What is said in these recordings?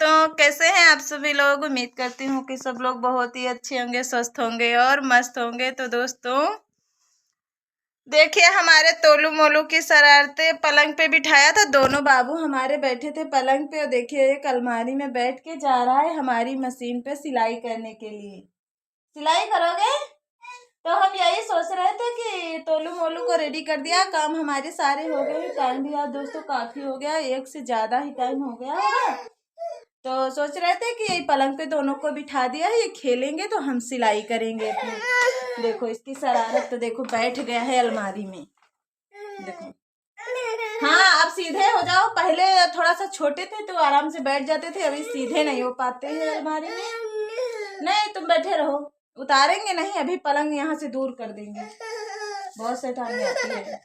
दोस्तों, कैसे हैं आप सभी लोग। उम्मीद करती हूँ कि सब लोग बहुत ही अच्छे होंगे, स्वस्थ होंगे और मस्त होंगे। तो दोस्तों देखिए, हमारे तोलू मोलू की शरारतें। पलंग पे बिठाया था, दोनों बाबू हमारे बैठे थे पलंग पे और देखिए एक अलमारी में बैठ के जा रहा है हमारी मशीन पे सिलाई करने के लिए। सिलाई करोगे? तो हम यही सोच रहे थे कि तोलू मोलू को रेडी कर दिया, काम हमारे सारे हो गए। टाइम भी आज दोस्तों काफी हो गया, एक से ज्यादा ही टाइम हो गया होगा। तो सोच रहे थे कि यही पलंग पे दोनों को बिठा दिया है, ये खेलेंगे तो हम सिलाई करेंगे अपनी। देखो इसकी शरारत, तो देखो बैठ गया है अलमारी में। देखो, हाँ अब सीधे हो जाओ। पहले थोड़ा सा छोटे थे तो आराम से बैठ जाते थे, अभी सीधे नहीं हो पाते हैं अलमारी में। नहीं तुम बैठे रहो, उतारेंगे नहीं, अभी पलंग यहाँ से दूर कर देंगे। बहुत शैतानी आती है।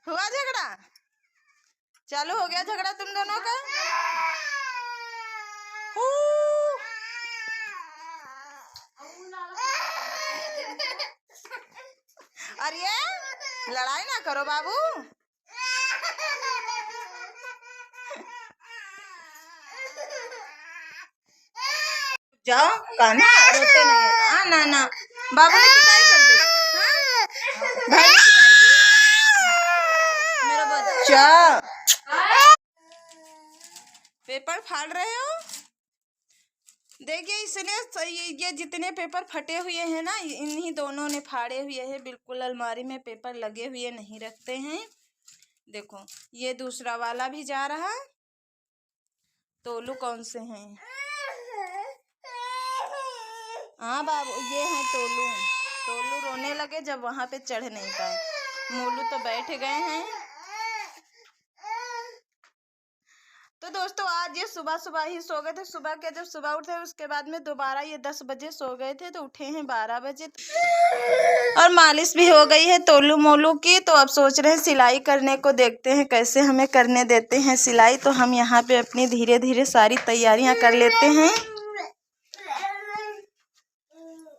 हुआ झगड़ा? चालू हो गया झगड़ा तुम दोनों का? अरे लड़ाई ना करो बाबू। जाओ कान्हा, रोते नहीं है। ना ना बाबू ने पिटाई कर दी। हाँ? भाई ने पिटाई की? मेरा बच्चा पेपर फाड़ रहे हो? देखिए इसलिए ये जितने पेपर फटे हुए हैं ना, इन्हीं दोनों ने फाड़े हुए हैं। बिल्कुल अलमारी में पेपर लगे हुए नहीं रखते हैं। देखो ये दूसरा वाला भी जा रहा। तोलू कौन से हैं? हाँ बाबू ये हैं तोलू। तोलू रोने लगे जब वहां पे चढ़ नहीं पाए। मोलू तो बैठ गए हैं। तो दोस्तों आज ये सुबह सुबह ही सो गए थे। सुबह के जब सुबह उठे उसके बाद में दोबारा ये 10 बजे सो गए थे, तो उठे हैं 12 बजे। और मालिश भी हो गई है तोलू मोलू की। तो अब सोच रहे हैं सिलाई करने को, देखते हैं कैसे हमें करने देते हैं सिलाई। तो हम यहाँ पे अपनी धीरे धीरे सारी तैयारियां कर लेते हैं।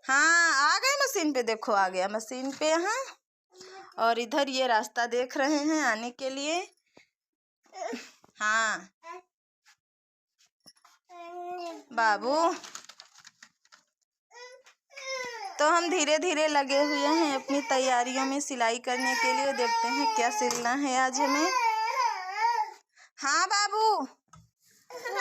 हाँ आ गए मशीन पे, देखो आ गया मशीन पे यहाँ। और इधर ये रास्ता देख रहे हैं आने के लिए। हाँ बाबू, तो हम धीरे धीरे लगे हुए हैं अपनी तैयारियों में सिलाई करने के लिए। देखते हैं क्या सिलना है आज हमें। हाँ बाबू,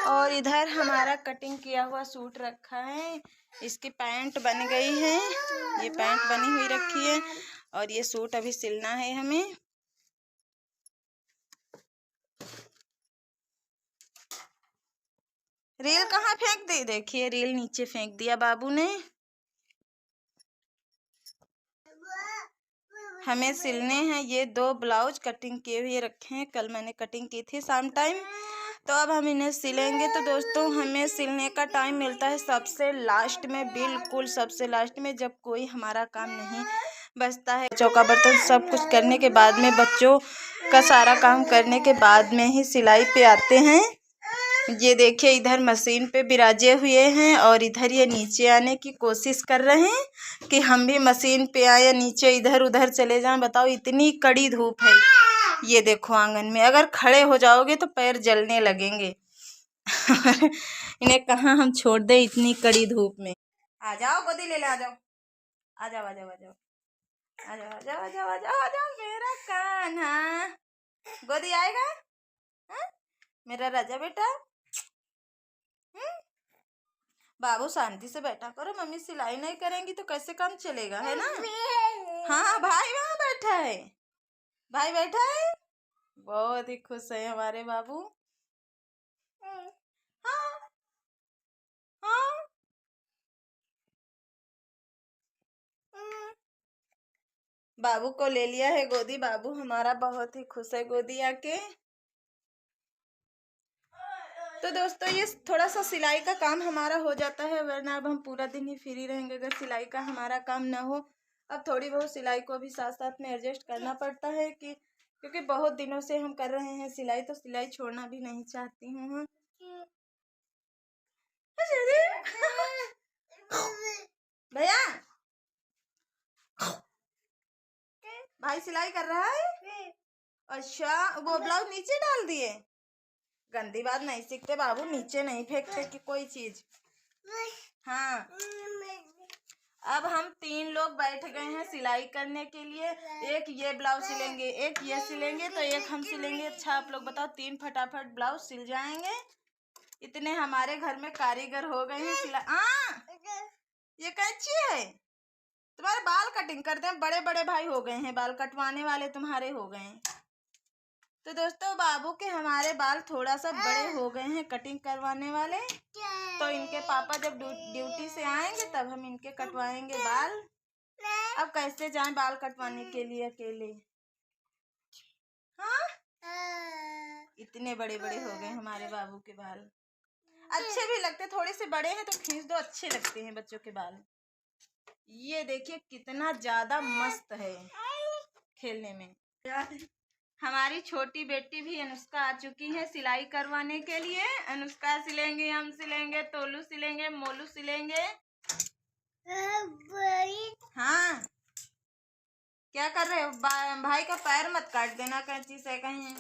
और इधर हमारा कटिंग किया हुआ सूट रखा है, इसकी पैंट बन गई है। ये पैंट बनी हुई रखी है और ये सूट अभी सिलना है हमें। रील कहाँ फेंक दी? देखिए रील नीचे फेंक दिया बाबू ने। हमें सिलने हैं ये 2 ब्लाउज, कटिंग किए हुए रखे हैं। कल मैंने कटिंग की थी शाम टाइम, तो अब हम इन्हें सिलेंगे। तो दोस्तों हमें सिलने का टाइम मिलता है सबसे लास्ट में, बिल्कुल सबसे लास्ट में, जब कोई हमारा काम नहीं बचता है। चौका बर्तन सब कुछ करने के बाद में, बच्चों का सारा काम करने के बाद में ही सिलाई पे आते हैं। ये देखिए इधर मशीन पे बिराजे हुए हैं और इधर ये नीचे आने की कोशिश कर रहे हैं कि हम भी मशीन पे आए, नीचे इधर उधर चले जाएं। बताओ इतनी कड़ी धूप है। ये देखो आंगन में अगर खड़े हो जाओगे तो पैर जलने लगेंगे। इन्हें कहाँ हम छोड़ दे इतनी कड़ी धूप में। आ जाओ गोदी ले ले, आ जाओ आ जाओ आ जाओ आ जाओ आ जाओ आ जाओ आ जाओ आ जाओ आ जाओ मेरा कान्हा। गोदी आएगा? हा? मेरा राजा बेटा। बाबू शांति से बैठा करो, मम्मी सिलाई नहीं करेंगी तो कैसे काम चलेगा, है ना। हाँ भाई वहाँ बैठा है, भाई बैठा है। बहुत ही खुश है हमारे बाबू। हाँ हाँ बाबू को ले लिया है गोदी। बाबू हमारा बहुत ही खुश है गोदी आके। तो दोस्तों ये थोड़ा सा सिलाई का काम हमारा हो जाता है, वरना अब हम पूरा दिन ही फ्री रहेंगे अगर सिलाई का हमारा काम ना हो। अब थोड़ी बहुत सिलाई को भी साथ साथ में एडजस्ट करना पड़ता है कि क्योंकि बहुत दिनों से हम कर रहे हैं सिलाई, तो सिलाई छोड़ना भी नहीं चाहती हूँ। भैया भाई सिलाई कर रहा है? अच्छा, वो ब्लाउज नीचे डाल दिए? गंदी बात नहीं सीखते बाबू, नीचे नहीं फेंकते कि कोई चीज। हाँ, अब हम 3 लोग बैठ गए हैं सिलाई करने के लिए। एक ये ब्लाउज सिलेंगे, एक ये सिलेंगे, तो एक हम सिलेंगे। अच्छा आप लोग बताओ, 3 फटाफट ब्लाउज सिल जाएंगे। इतने हमारे घर में कारीगर हो गए हैं ये कैंची है? तुम्हारे बाल कटिंग करते हैं, बड़े बड़े भाई हो गए हैं, बाल कटवाने वाले तुम्हारे हो गए हैं। तो दोस्तों बाबू के हमारे बाल थोड़ा सा बड़े हो गए हैं कटिंग करवाने वाले, तो इनके पापा जब ड्यूटी से आएंगे तब हम इनके कटवाएंगे बाल। अब कैसे जाएं बाल कटवाने के लिए अकेले? हाँ, इतने बड़े बड़े हो गए हमारे बाबू के बाल। अच्छे भी लगते, थोड़े से बड़े हैं तो खींच दो, अच्छे लगते हैं बच्चों के बाल। ये देखिए कितना ज्यादा मस्त है खेलने में। हमारी छोटी बेटी भी अनुष्का आ चुकी है सिलाई करवाने के लिए। अनुष्का सिलेंगे, हम सिलेंगे, तोलू सिलेंगे, मोलू सिलेंगे। हाँ, क्या कर रहे हो? भाई का पैर मत काट देना कैंची से कहीं।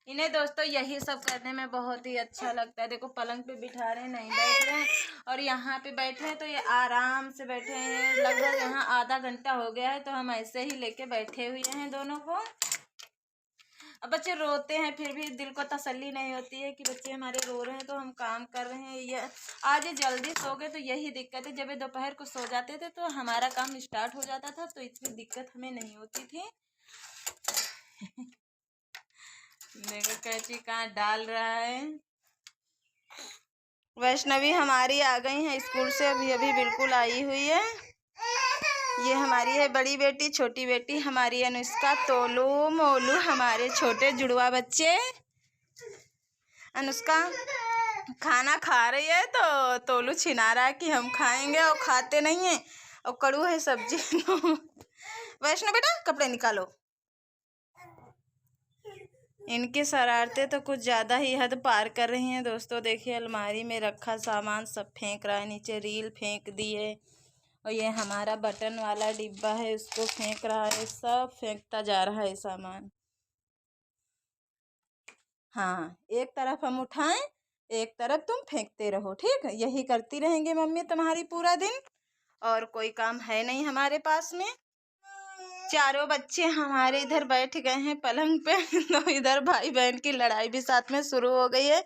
इन्हें दोस्तों यही सब करने में बहुत ही अच्छा लगता है। देखो पलंग पे बिठा रहे हैं, नहीं बैठ रहे हैं, और यहाँ पे बैठे हैं तो ये आराम से बैठे हैं। लगभग यहाँ आधा घंटा हो गया है, तो हम ऐसे ही लेके बैठे हुए हैं दोनों को। अब बच्चे रोते हैं फिर भी दिल को तसल्ली नहीं होती है कि बच्चे हमारे रो रहे हैं तो हम काम कर रहे हैं। ये आज जल्दी सो गए तो यही दिक्कत है। जब ये दोपहर को सो जाते थे तो हमारा काम स्टार्ट हो जाता था, तो इतनी दिक्कत हमें नहीं होती थी। देखो कैंची कहाँ डाल रहा है। वैष्णवी हमारी आ गई है स्कूल से, अभी अभी बिल्कुल आई हुई है। ये हमारी है बड़ी बेटी, छोटी बेटी हमारी अनुष्का, तोलू मोलू हमारे छोटे जुड़वा बच्चे। अनुष्का खाना खा रही है तो तोलू छिना रहा है कि हम खाएंगे, और खाते नहीं है, और कड़ू है सब्जी। वैष्णव बेटा कपड़े निकालो। इनकी शरारतें तो कुछ ज़्यादा ही हद पार कर रही हैं दोस्तों। देखिए अलमारी में रखा सामान सब फेंक रहा है, नीचे रील फेंक दी है, और ये हमारा बटन वाला डिब्बा है उसको फेंक रहा है। सब फेंकता जा रहा है सामान। हाँ, एक तरफ हम उठाएं, एक तरफ तुम फेंकते रहो, ठीक है? यही करती रहेंगे मम्मी तुम्हारी पूरा दिन, और कोई काम है नहीं हमारे पास में। चारों बच्चे हमारे इधर बैठ गए हैं पलंग पे। तो इधर भाई बहन की लड़ाई भी साथ में शुरू हो गई है।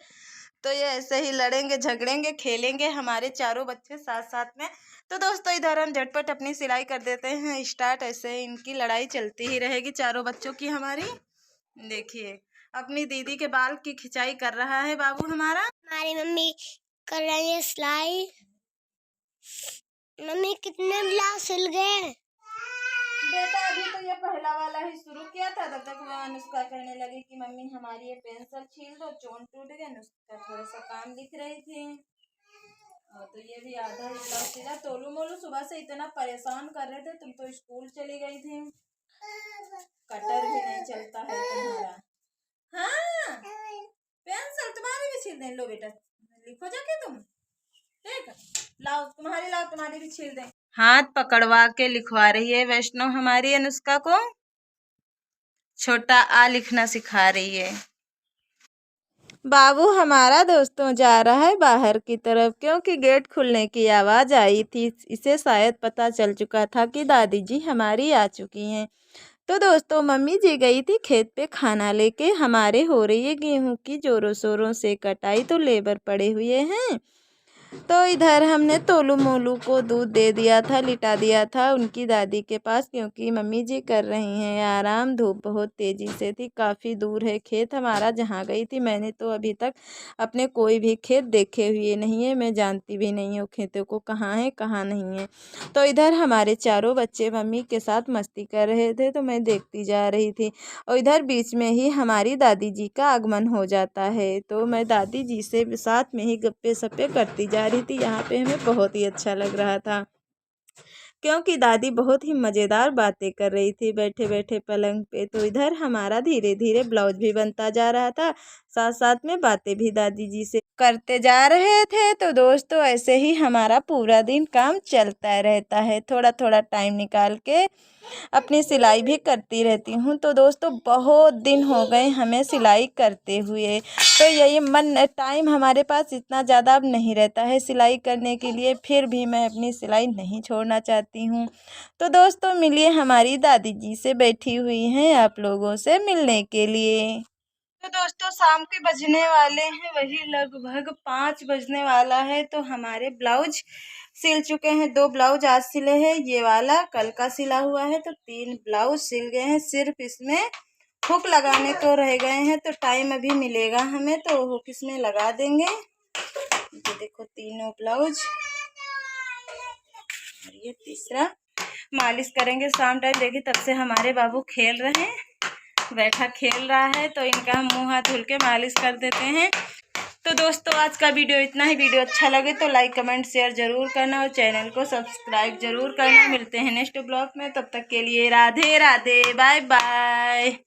तो ये ऐसे ही लड़ेंगे, झगड़ेंगे, खेलेंगे हमारे चारों बच्चे साथ साथ में। तो दोस्तों इधर हम झटपट अपनी सिलाई कर देते हैं स्टार्ट। ऐसे इनकी लड़ाई चलती ही रहेगी चारों बच्चों की हमारी। देखिए अपनी दीदी के बाल की खिंचाई कर रहा है बाबू हमारा। हमारी मम्मी कर रही है सिलाई। मम्मी कितने ब्लाउज सिल गए? बेटा अभी तो ये पहला वाला ही शुरू किया था, तब तक अनुष्का कहने लगी कि मम्मी हमारी ये पेंसिल छील दो, चोन टूट गए। अनुष्का थोड़ा सा काम लिख रही थी, और तो ये भी आधा ही ब्लाउज सिला। तोलू मोलू सुबह से इतना परेशान कर रहे थे, तुम तो स्कूल चली गई थी, कटर भी नहीं चलता है तुम्हारा। हाँ, पेंसिल तुम्हारी भी छील दें। लो बेटा लिखो जाके तुम, ठीक? लाओ तुम्हारी भी छील दें। हाथ पकड़वा के लिखवा रही है वैष्णव हमारी अनुष्का को, छोटा आ लिखना सिखा रही है। बाबू हमारा दोस्तों जा रहा है बाहर की तरफ, क्योंकि गेट खुलने की आवाज़ आई थी। इसे शायद पता चल चुका था कि दादी जी हमारी आ चुकी हैं। तो दोस्तों मम्मी जी गई थी खेत पे खाना लेके। हमारे हो रही है गेहूं की जोरों शोरों से कटाई, तो लेबर पड़े हुए हैं। तो इधर हमने तोलू मोलू को दूध दे दिया था, लिटा दिया था उनकी दादी के पास, क्योंकि मम्मी जी कर रही हैं आराम। धूप बहुत तेज़ी से थी, काफ़ी दूर है खेत हमारा जहाँ गई थी। मैंने तो अभी तक अपने कोई भी खेत देखे हुए नहीं है, मैं जानती भी नहीं हूँ खेतों को कहाँ है कहाँ नहीं है। तो इधर हमारे चारों बच्चे मम्मी के साथ मस्ती कर रहे थे, तो मैं देखती जा रही थी। और इधर बीच में ही हमारी दादी जी का आगमन हो जाता है, तो मैं दादी जी से साथ में ही गप्पे सप्पे करती जा रही थी। यहाँ पे हमें बहुत ही अच्छा लग रहा था, क्योंकि दादी बहुत ही मज़ेदार बातें कर रही थी बैठे बैठे पलंग पे। तो इधर हमारा धीरे धीरे ब्लाउज भी बनता जा रहा था, साथ साथ में बातें भी दादी जी से करते जा रहे थे। तो दोस्तों ऐसे ही हमारा पूरा दिन काम चलता रहता है। थोड़ा थोड़ा टाइम निकाल के अपनी सिलाई भी करती रहती हूँ। तो दोस्तों बहुत दिन हो गए हमें सिलाई करते हुए, तो यही टाइम हमारे पास इतना ज़्यादा अब नहीं रहता है सिलाई करने के लिए, फिर भी मैं अपनी सिलाई नहीं छोड़ना चाहती हूँ। तो दोस्तों मिलिए हमारी दादी जी से, बैठी हुई हैं आप लोगों से मिलने के लिए। तो दोस्तों शाम के बजने वाले हैं, वही लगभग 5 बजने वाला है। तो हमारे ब्लाउज सिल चुके हैं। 2 ब्लाउज आज सिले हैं, ये वाला कल का सिला हुआ है। तो 3 ब्लाउज सिल गए हैं, सिर्फ इसमें हुक लगाने को रह गए हैं। तो टाइम अभी मिलेगा हमें तो हुक इसमें लगा देंगे। ये देखो तीनों ब्लाउज, ये तीसरा मालिश करेंगे शाम टाइम। देखिए तब से हमारे बाबू खेल रहे हैं, बैठा खेल रहा है, तो इनका हम मुंह हाथ धुल के मालिश कर देते हैं। तो दोस्तों आज का वीडियो इतना ही। वीडियो अच्छा लगे तो लाइक कमेंट शेयर जरूर करना और चैनल को सब्सक्राइब जरूर करना। मिलते हैं नेक्स्ट ब्लॉग में, तब तक के लिए राधे राधे, बाय बाय।